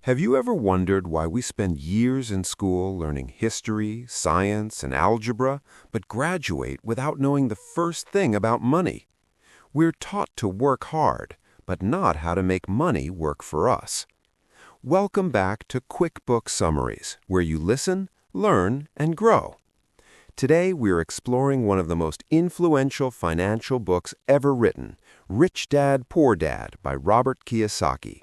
Have you ever wondered why we spend years in school learning history, science, and algebra, but graduate without knowing the first thing about money? We're taught to work hard, but not how to make money work for us. Welcome back to Quick Book Summaries, where you listen, learn, and grow. Today, we're exploring one of the most influential financial books ever written, Rich Dad, Poor Dad by Robert Kiyosaki.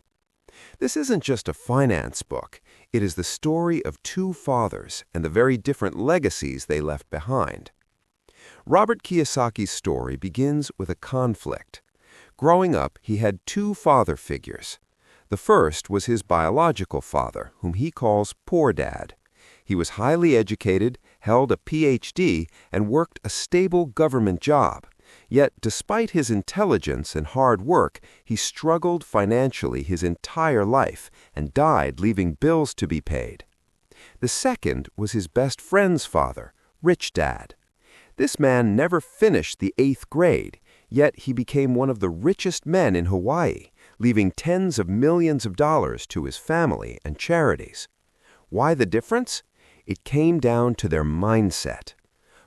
This isn't just a finance book. It is the story of two fathers and the very different legacies they left behind. Robert Kiyosaki's story begins with a conflict. Growing up, he had two father figures. The first was his biological father, whom he calls Poor Dad. He was highly educated, held a PhD, and worked a stable government job. Yet, despite his intelligence and hard work, he struggled financially his entire life and died leaving bills to be paid. The second was his best friend's father, Rich Dad. This man never finished the 8th grade, yet he became one of the richest men in Hawaii, leaving tens of millions of dollars to his family and charities. Why the difference? It came down to their mindset.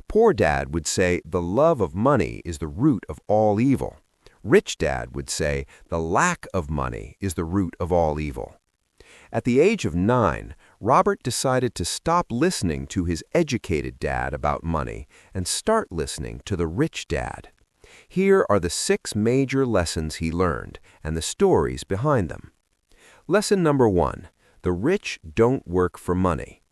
Poor Dad would say the love of money is the root of all evil. Rich Dad would say the lack of money is the root of all evil. At the age of 9, Robert decided to stop listening to his educated dad about money and start listening to the rich dad. Here are the 6 major lessons he learned and the stories behind them. Lesson number 1. The rich don't work for money.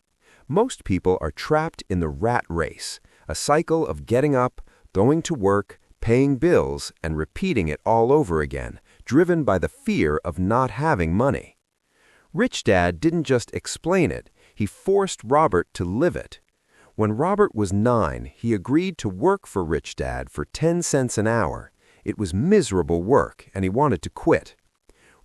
Most people are trapped in the rat race, a cycle of getting up, going to work, paying bills, and repeating it all over again, driven by the fear of not having money. Rich Dad didn't just explain it, he forced Robert to live it. When Robert was 9, he agreed to work for Rich Dad for 10 cents an hour. It was miserable work, and he wanted to quit.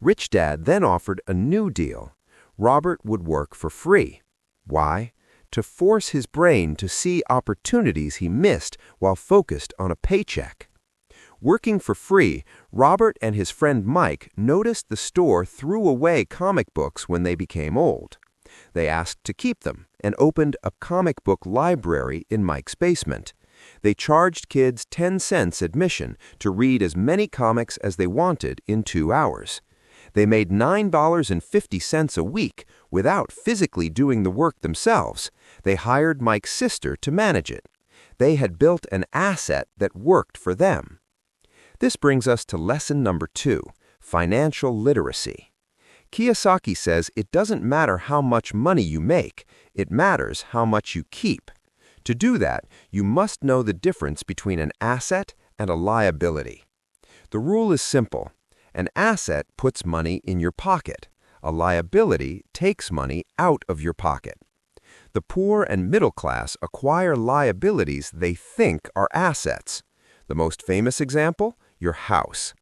Rich Dad then offered a new deal. Robert would work for free. Why? To force his brain to see opportunities he missed while focused on a paycheck. Working for free, Robert and his friend Mike noticed the store threw away comic books when they became old. They asked to keep them and opened a comic book library in Mike's basement. They charged kids 10 cents admission to read as many comics as they wanted in 2 hours. They made $9.50 a week without physically doing the work themselves. They hired Mike's sister to manage it. They had built an asset that worked for them. This brings us to lesson number 2, financial literacy. Kiyosaki says it doesn't matter how much money you make, it matters how much you keep. To do that, you must know the difference between an asset and a liability. The rule is simple. An asset puts money in your pocket. A liability takes money out of your pocket. The poor and middle class acquire liabilities they think are assets. The most famous example? Your house.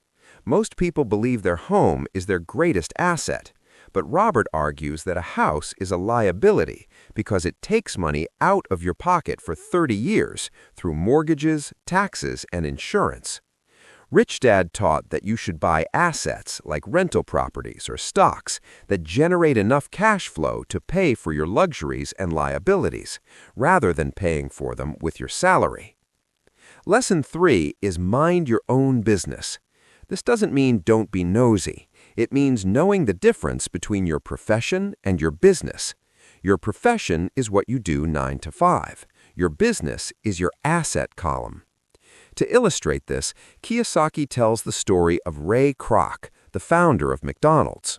Most people believe their home is their greatest asset, but Robert argues that a house is a liability because it takes money out of your pocket for 30 years through mortgages, taxes, and insurance. Rich Dad taught that you should buy assets like rental properties or stocks that generate enough cash flow to pay for your luxuries and liabilities, rather than paying for them with your salary. Lesson 3 is mind your own business. This doesn't mean don't be nosy. It means knowing the difference between your profession and your business. Your profession is what you do 9 to 5. Your business is your asset column. To illustrate this, Kiyosaki tells the story of Ray Kroc, the founder of McDonald's.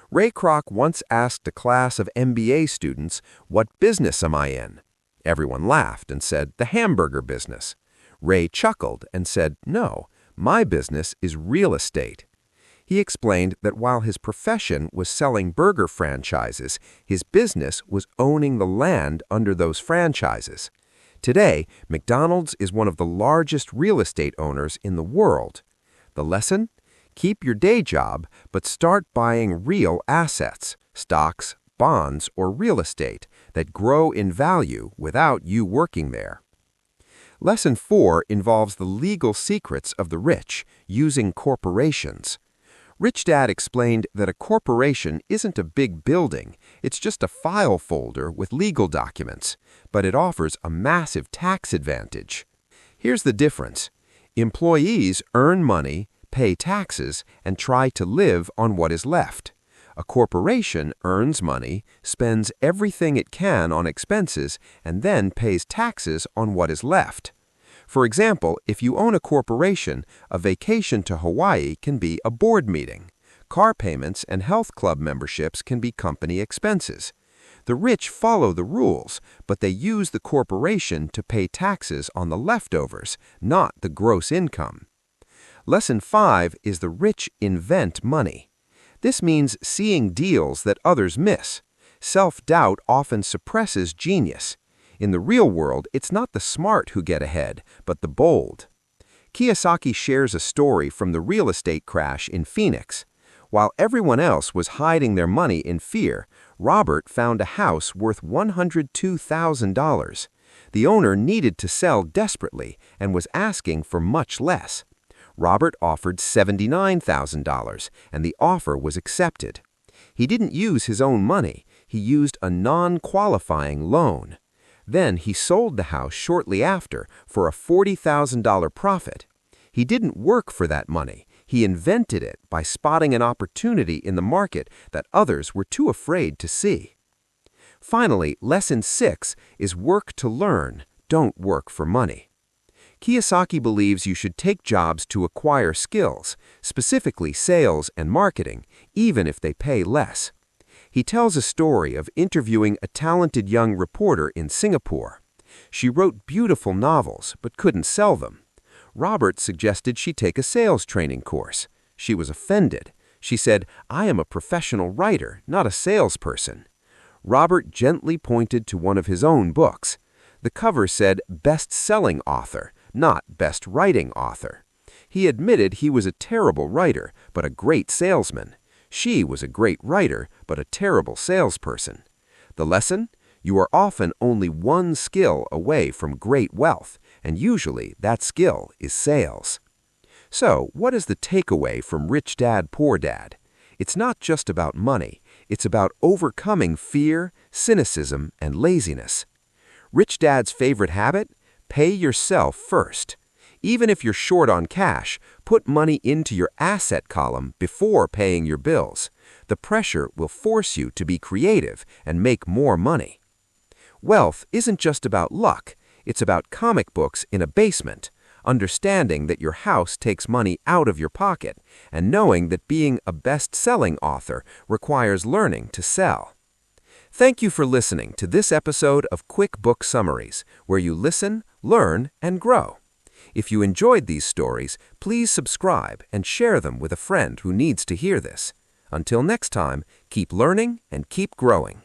Ray Kroc once asked a class of MBA students, "What business am I in?" Everyone laughed and said, "The hamburger business." Ray chuckled and said, "No, my business is real estate." He explained that while his profession was selling burger franchises, his business was owning the land under those franchises. Today, McDonald's is one of the largest real estate owners in the world. The lesson? Keep your day job, but start buying real assets, stocks, bonds, or real estate that grow in value without you working there. Lesson 4 involves the legal secrets of the rich, using corporations. Rich Dad explained that a corporation isn't a big building, it's just a file folder with legal documents, but it offers a massive tax advantage. Here's the difference. Employees earn money, pay taxes, and try to live on what is left. A corporation earns money, spends everything it can on expenses, and then pays taxes on what is left. For example, if you own a corporation, a vacation to Hawaii can be a board meeting. Car payments and health club memberships can be company expenses. The rich follow the rules, but they use the corporation to pay taxes on the leftovers, not the gross income. Lesson 5 is the rich invent money. This means seeing deals that others miss. Self-doubt often suppresses genius. In the real world, it's not the smart who get ahead, but the bold. Kiyosaki shares a story from the real estate crash in Phoenix. While everyone else was hiding their money in fear, Robert found a house worth $102,000. The owner needed to sell desperately and was asking for much less. Robert offered $79,000, and the offer was accepted. He didn't use his own money. He used a non-qualifying loan. Then he sold the house shortly after for a $40,000 profit. He didn't work for that money. He invented it by spotting an opportunity in the market that others were too afraid to see. Finally, Lesson 6 is work to learn, don't work for money. Kiyosaki believes you should take jobs to acquire skills, specifically sales and marketing, even if they pay less. He tells a story of interviewing a talented young reporter in Singapore. She wrote beautiful novels but couldn't sell them. Robert suggested she take a sales training course. She was offended. She said, "I am a professional writer, not a salesperson." Robert gently pointed to one of his own books. The cover said best-selling author, not best writing author. He admitted he was a terrible writer, but a great salesman. She was a great writer, but a terrible salesperson. The lesson? You are often only one skill away from great wealth, and usually that skill is sales. So, what is the takeaway from Rich Dad, Poor Dad? It's not just about money. It's about overcoming fear, cynicism, and laziness. Rich Dad's favorite habit? Pay yourself first. Even if you're short on cash, put money into your asset column before paying your bills. The pressure will force you to be creative and make more money. Wealth isn't just about luck. It's about comic books in a basement, understanding that your house takes money out of your pocket, and knowing that being a best-selling author requires learning to sell. Thank you for listening to this episode of Quick Book Summaries, where you listen, learn, and grow. If you enjoyed these stories, please subscribe and share them with a friend who needs to hear this. Until next time, keep learning and keep growing.